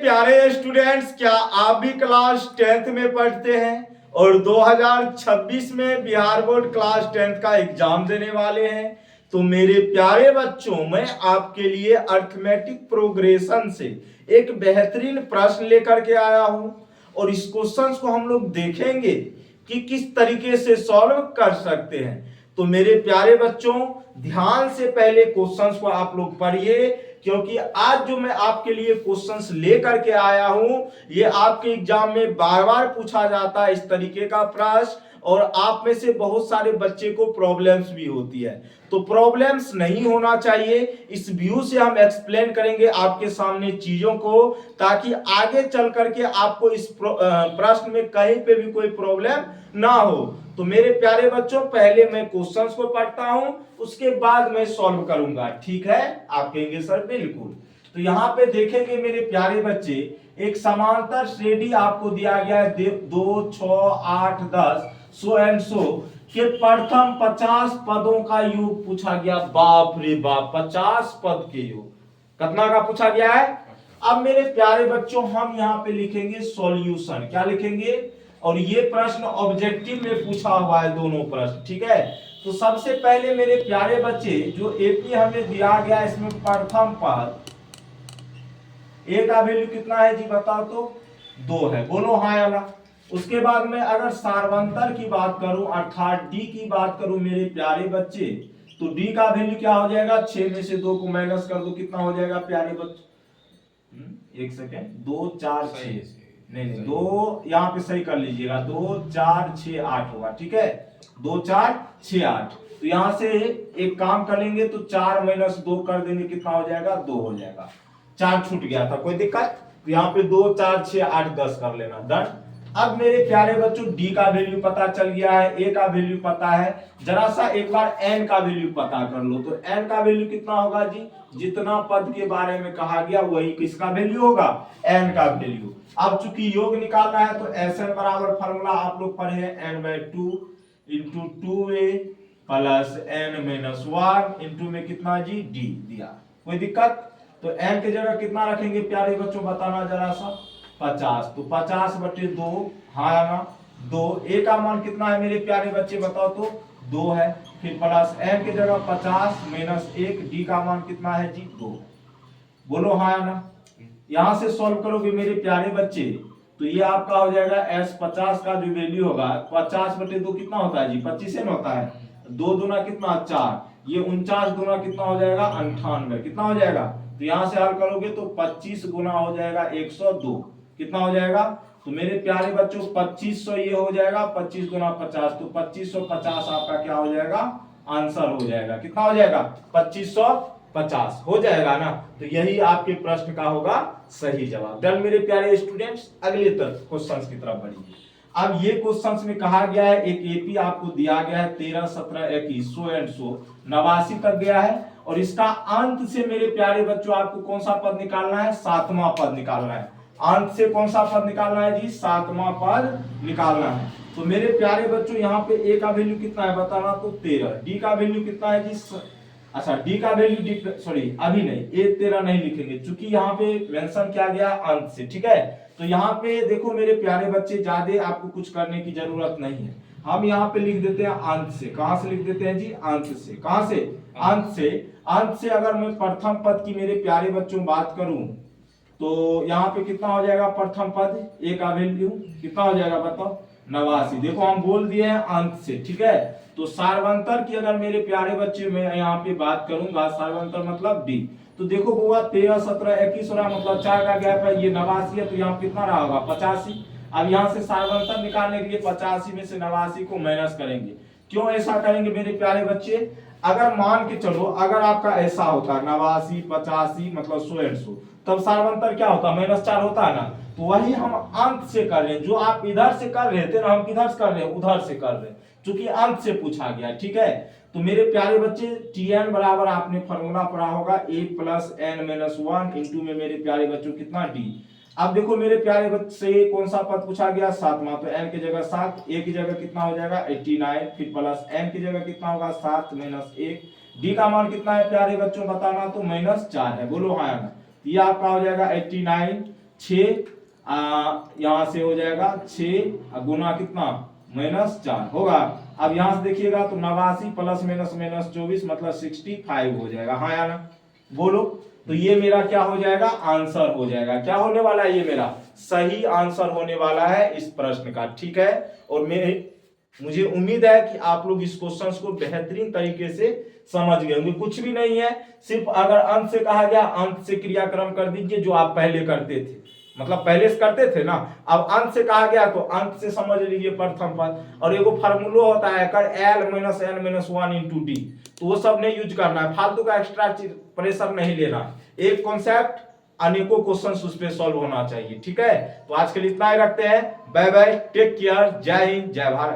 प्यारे स्टूडेंट्स, क्या आप भी क्लास 10th में पढ़ते हैं और 2026 में बिहार बोर्ड क्लास 10th का एग्जाम देने वाले हैं? तो मेरे प्यारे बच्चों, मैं आपके लिए अर्थमेटिक प्रोग्रेशन से एक बेहतरीन प्रश्न लेकर के आया हूं और इस क्वेश्चन को हम लोग देखेंगे कि किस तरीके से सॉल्व कर सकते हैं। तो मेरे प्यारे बच्चों, ध्यान से पहले क्वेश्चंस को आप लोग पढ़िए, क्योंकि आज जो मैं आपके लिए क्वेश्चंस लेकर के आया हूं, ये आपके एग्जाम में बार बार पूछा जाता है इस तरीके का प्रश्न, और आप में से बहुत सारे बच्चे को प्रॉब्लम्स भी होती है। तो प्रॉब्लम्स नहीं होना चाहिए, इस व्यू से हम एक्सप्लेन करेंगे आपके सामने चीजों को, ताकि आगे चल करके आपको इस प्रश्न में कहीं पे भी कोई प्रॉब्लम ना हो। तो मेरे प्यारे बच्चों, पहले मैं क्वेश्चंस को पढ़ता हूं, उसके बाद मैं सॉल्व करूंगा। ठीक है? आप कहेंगे सर बिल्कुल। तो यहाँ पे देखेंगे मेरे प्यारे बच्चे, एक समांतर श्रेणी आपको दिया गया है 2, 6, 8, 10, सो एंड सो के प्रथम 50 पदों का योग पूछा गया। बाप रे बाप, 50 पद के योग कितना का पूछा गया है। अब मेरे प्यारे बच्चों, हम यहाँ पे लिखेंगे सॉल्यूशन। क्या लिखेंगे? और ये प्रश्न ऑब्जेक्टिव में पूछा हुआ है, दोनों प्रश्न। ठीक है? तो सबसे पहले मेरे प्यारे बच्चे, जो एपी हमें दिया गया है, इसमें प्रथम पद ए का वैल्यू कितना है जी, बताओ तो 2 है। बोलो हाँ या ना। उसके बाद में अगर सार्वंतर की बात करूं, अर्थात डी की बात करूं मेरे प्यारे बच्चे, तो डी का वैल्यू क्या हो जाएगा? 6 में से 2 को माइनस कर दो, कितना हो जाएगा प्यारे बच्चे? एक सेकेंड, 2, 4, 6, नहीं 2 यहाँ पे सही कर लीजिएगा, 2, 4, 6, 8 होगा। ठीक है? 2, 4, 6, 8। तो यहां से एक काम करेंगे, तो 4 माइनस 2 कर देंगे, कितना हो जाएगा? 2 हो जाएगा। 4 छूट गया था, कोई दिक्कत? तो यहाँ पे 2, 4, 6, 8, 10 कर लेना, डन। अब मेरे प्यारे बच्चों, डी का वैल्यू पता चल गया है, ए का वैल्यू पता है, जरा सा एक बार एन का वैल्यू पता कर लो। तो एन का वैल्यू कितना होगा जी? जितना पद के बारे में कहा गया वही किसका वैल्यू होगा? एन का वैल्यू। अब चूंकि योग निकालना है, तो एस एन बराबर फॉर्मूला आप लोग पढ़े हैं, n/2 into 2a plus n-1 into में कितना जी? डी दिया। कोई दिक्कत? तो n की जगह कितना रखेंगे प्यारे बच्चों, बताना जरा सा। 50। तो 50/2, हाँ या ना? 2। ए का मान कितना है मेरे प्यारे बच्चे, बताओ तो? 2 है। फिर प्लस n की जगह 50 माइनस 1, डी का मान कितना है जी? 2। बोलो हाँ या ना? यहां से सॉल्व करोगे मेरे प्यारे बच्चे, तो ये आपका हो जाएगा s 50 का जो वैल्यू होगा, 50/2 कितना होता है जी? 25 होता है। 2 दूना कितना? 4। ये 49 दूना कितना हो जाएगा? 98। कितना हो जाएगा? तो यहां से हल करोगे तो 25 गुना हो जाएगा 102। कितना हो जाएगा? तो मेरे प्यारे बच्चों, 2500 ये हो जाएगा, 25 गुना 50, तो 2550 आपका क्या हो जाएगा? आंसर हो जाएगा। कितना हो जाएगा? 2550 हो जाएगा ना? तो यही आपके प्रश्न का होगा सही जवाब। डन मेरे प्यारे स्टूडेंट्स, अगले तक क्वेश्चंस की तरफ बढ़िए। अब ये क्वेश्चंस में कहा गया है, एक एपी आपको दिया गया है 13, 17, 21, सो एंड सो 89 तक गया है, और इसका अंत से मेरे प्यारे बच्चों आपको कौन सा पद निकालना है? 7वां पद निकालना है। अंत से कौन सा पद निकालना है जी? 7वां पद निकालना है। तो मेरे प्यारे बच्चों, यहाँ पे ए का वैल्यू कितना है बताना तो 13। डी का वैल्यू कितना है जी? अच्छा, डी का वैल्यू, सॉरी अभी नहीं, ए 13 नहीं लिखेंगे, क्योंकि यहाँ पे मेंशन किया गया अंत से। ठीक है? तो यहाँ पे देखो मेरे प्यारे बच्चे, ज्यादा आपको कुछ करने की जरूरत नहीं है। हम यहाँ पे लिख देते हैं अंत से। कहां से लिख देते हैं जी? अंत से। कहां से? अंत से। अंत से अगर मैं प्रथम पद की मेरे प्यारे बच्चों बात करूं, तो यहाँ पे कितना हो जाएगा प्रथम पद? ए का वैल्यू कितना हो जाएगा बताओ? 89। देखो हम बोल दिए हैं अंत से। ठीक है? तो सार्वंतर की अगर मेरे प्यारे बच्चे मैं यहाँ पे बात करूंगा, सार्वंतर मतलब डी, तो देखो बुआ 13, 17, 21 हो रहा, मतलब 4 का गैप है, ये 89 है, तो यहाँ कितना रहा होगा? 85। अब यहाँ से सार्वंतर निकालने के लिए 85 में से 89 को माइनस करेंगे। क्यों ऐसा करेंगे मेरे प्यारे बच्चे? अगर मान के चलो, अगर आपका ऐसा होता 89, 85 मतलब 100 एंड 100, तब सार्वंतर क्या होता? -4 होता है ना? तो वही हम अंत से कर रहे हैं। जो आप इधर से कर रहे थे ना, हम किधर से कर रहे हैं? उधर से कर रहे हैं, क्योंकि अंत से पूछा गया। ठीक है? तो मेरे प्यारे बच्चे, Tn बराबर आपने फॉर्मूला पढ़ा होगा, a प्लस n-1 इंटू में मेरे प्यारे बच्चों कितना? d। अब देखो मेरे प्यारे बच्चे, कौन सा पद पूछा गया? 7वां। तो n की जगह 7, a की जगह कितना हो जाएगा? 89, फिर प्लस n की जगह कितना होगा? 7 माइनस 1, d का मान कितना है प्यारे बच्चों बताना तो? -4 है। बोलो हाँ या ना? ये आपका हो जाएगा 89 यहाँ से हो जाएगा 6 गुना कितना -4 होगा। अब यहाँ से देखिएगा तो 89 प्लस माइनस 24 मतलब 65 हो जाएगा। हाँ या ना, बोलो। तो ये मेरा क्या हो जाएगा, आंसर हो जाएगा। क्या होने वाला है, ये मेरा सही आंसर होने वाला है इस प्रश्न का। ठीक है, और मुझे उम्मीद है कि आप लोग इस क्वेश्चन को बेहतरीन तरीके से समझ गए होंगे। कुछ भी नहीं है, सिर्फ अगर अंत से कहा गया अंत से क्रियाक्रम कर दीजिए, जो आप पहले करते थे, मतलब पहले से करते थे ना। अब अंत से कहा गया तो अंत से समझ लीजिए प्रथम पद। और एगो फार्मूला होता है कर l - n - 1 × d, तो वो सब नहीं यूज करना है, फालतू का एक्स्ट्रा प्रेशर नहीं लेना है। एक कॉन्सेप्ट अनेकों क्वेश्चंस उस पे सॉल्व होना चाहिए। ठीक है, तो आज के लिए इतना ही रखते हैं। बाय बाय, टेक केयर, जय हिंद, जय भारत।